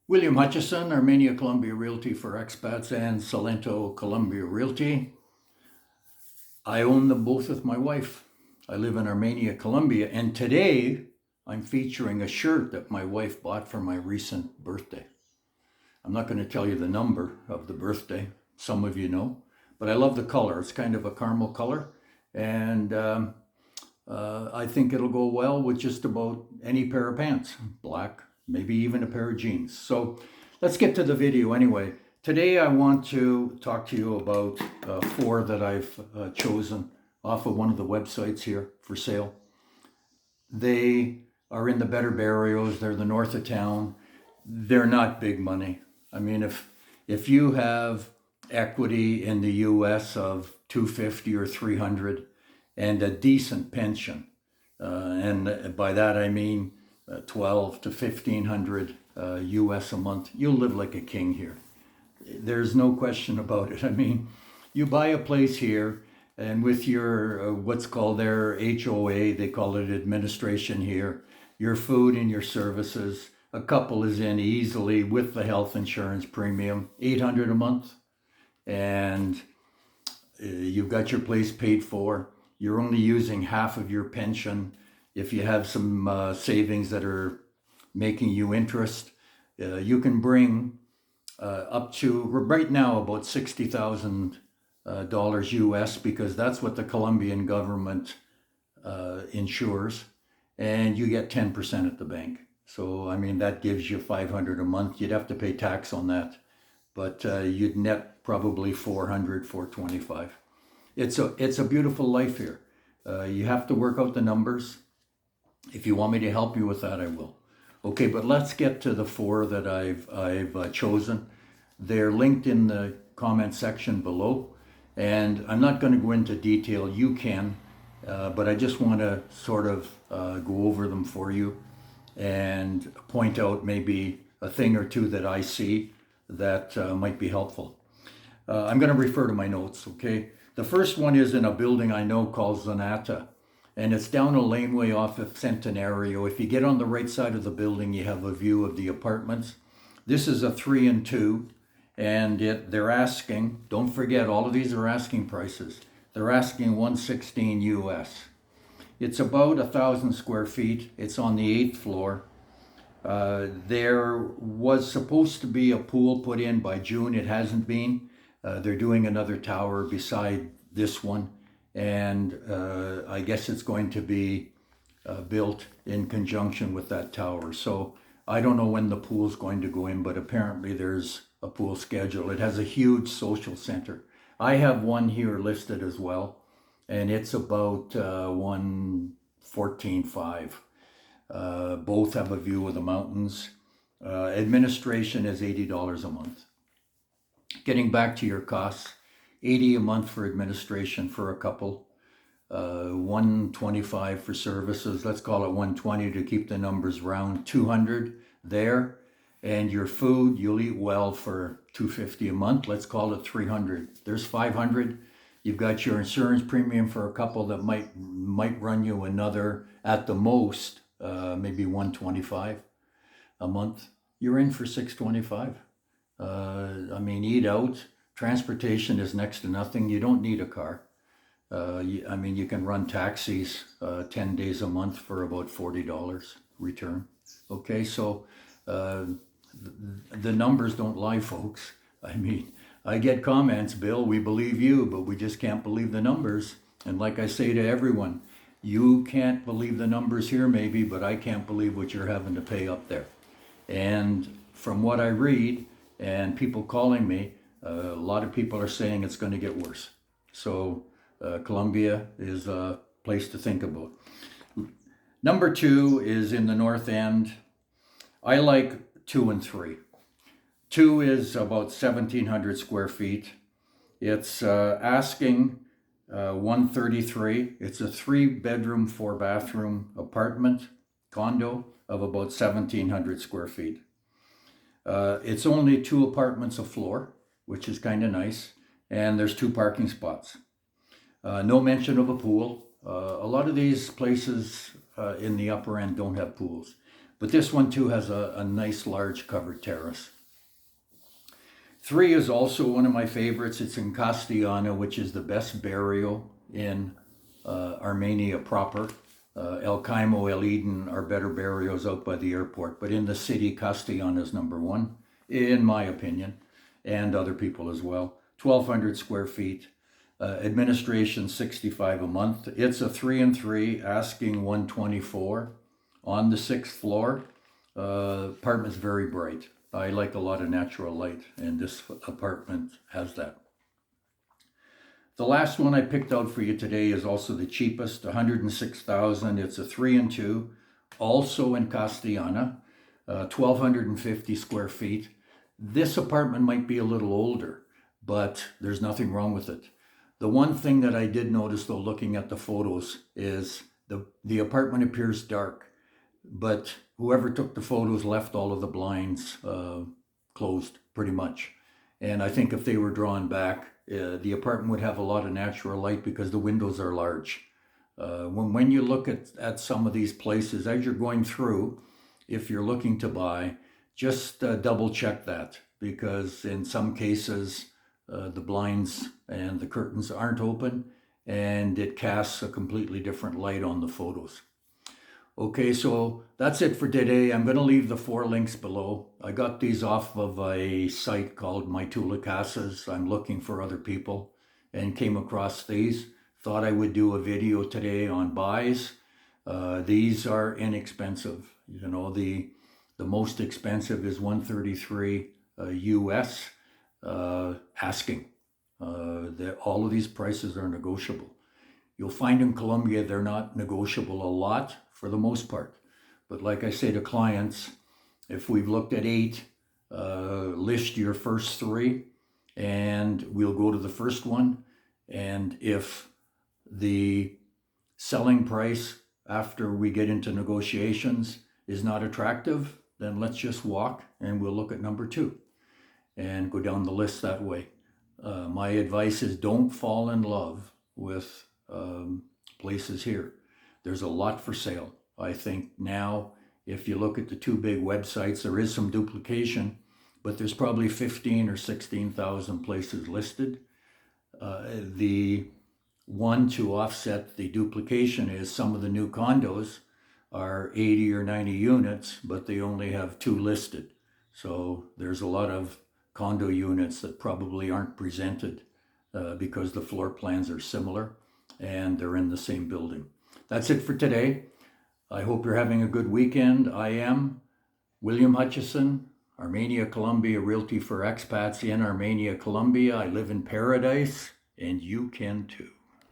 William Hutchison, Armenia Columbia Realty for Expats and Salento Columbia Realty. I own them both with my wife. I live in Armenia, Columbia, and today I'm featuring a shirt that my wife bought for my recent birthday. I'm not going to tell you the number of the birthday, some of you know, but I love the color. It's kind of a caramel color, and I think it'll go well with just about any pair of pants, black, maybe even a pair of jeans. So let's get to the video anyway. Today I want to talk to you about four that I've chosen off of one of the websites here for sale. They are in the better barrios. They're the north of town. They're not big money. I mean, if you have equity in the US of 250 or 300 and a decent pension, and by that I mean 12 to 1500 US a month, you'll live like a king here. There's no question about it. I mean, you buy a place here, and with your what's called their HOA, they call it administration here, your food and your services, a couple is in easily with the health insurance premium, 800 a month, and you've got your place paid for. You're only using half of your pension. If you have some savings that are making you interest, you can bring up to right now about $60,000 US, because that's what the Colombian government insures, and you get 10% at the bank. So I mean, that gives you 500 a month. You'd have to pay tax on that, but you'd net probably 400, 425. It's a beautiful life here. You have to work out the numbers. If you want me to help you with that, I will. Okay, but let's get to the four that I've chosen. They're linked in the comment section below, and I'm not going to go into detail. You can, but I just want to sort of go over them for you and point out maybe a thing or two that I see that might be helpful. I'm going to refer to my notes, okay? The first one is in a building I know called Zanata, and it's down a laneway off of Centenario. If you get on the right side of the building, you have a view of the apartments. This is a 3 and 2, and they're asking, don't forget, all of these are asking prices. They're asking 116 US. It's about 1,000 square feet. It's on the 8th floor. There was supposed to be a pool put in by June. It hasn't been. They're doing another tower beside this one, and I guess it's going to be built in conjunction with that tower. So I don't know when the pool's going to go in, but apparently there's a pool schedule. It has a huge social center. I have one here listed as well, and it's about 114.5. Both have a view of the mountains. Administration is $80 a month. Getting back to your costs, 80 a month for administration for a couple, 125 for services. Let's call it 120 to keep the numbers round. 200 there, and your food, you'll eat well for 250 a month. Let's call it 300. There's 500. You've got your insurance premium for a couple that might run you another, at the most, maybe 125 a month. You're in for 625. I mean, eat out. Transportation is next to nothing. You don't need a car. I mean, you can run taxis 10 days a month for about $40 return. Okay, so the numbers don't lie, folks. I mean, I get comments, Bill, we believe you, but we just can't believe the numbers. And like I say to everyone, you can't believe the numbers here maybe, but I can't believe what you're having to pay up there. And from what I read, and people calling me, a lot of people are saying it's going to get worse. So Columbia is a place to think about. Number 2 is in the north end. I like 2 and 3. 2 is about 1,700 square feet. It's asking 133. It's a 3-bedroom, 4-bathroom apartment, condo of about 1,700 square feet. It's only 2 apartments a floor, which is kind of nice, and there's 2 parking spots. No mention of a pool. A lot of these places in the upper end don't have pools. But this one too has a nice large covered terrace. 3 is also one of my favorites. It's in Castellana, which is the best barrio in Armenia proper. El Caimo, El Eden are better barrios out by the airport, but in the city, Castellana is number 1, in my opinion, and other people as well. 1,200 square feet. Administration $65 a month. It's a 3 and 3, asking $124 on the 6th floor. Apartment's very bright. I like a lot of natural light, and this apartment has that. The last one I picked out for you today is also the cheapest, $106,000. It's a 3 and 2, also in Castellana, 1,250 square feet. This apartment might be a little older, but there's nothing wrong with it. The one thing that I did notice, though, looking at the photos, is the apartment appears dark, but whoever took the photos left all of the blinds closed pretty much. And I think if they were drawn back, the apartment would have a lot of natural light because the windows are large. When you look at some of these places, as you're going through, if you're looking to buy, just double check that, because in some cases, the blinds and the curtains aren't open, and it casts a completely different light on the photos. Okay, so that's it for today. I'm going to leave the 4 links below. I got these off of a site called My Tula Casas. I'm looking for other people and came across these. Thought I would do a video today on buys. These are inexpensive. You know, the most expensive is $133 US asking. All of these prices are negotiable. You'll find in Colombia they're not negotiable a lot for the most part. But like I say to clients, if we've looked at 8, list your first 3 and we'll go to the first one. And if the selling price after we get into negotiations is not attractive, then let's just walk and we'll look at number 2 and go down the list that way. My advice is don't fall in love with places here. There's a lot for sale. I think now, if you look at the 2 big websites, there is some duplication, but there's probably 15 or 16,000 places listed. The one to offset the duplication is some of the new condos are 80 or 90 units, but they only have 2 listed. So there's a lot of condo units that probably aren't presented because the floor plans are similar and they're in the same building. That's it for today. I hope you're having a good weekend. I am William Hutchison, Armenia Colombia Realty for Expats in Armenia, Colombia. I live in paradise, and you can too.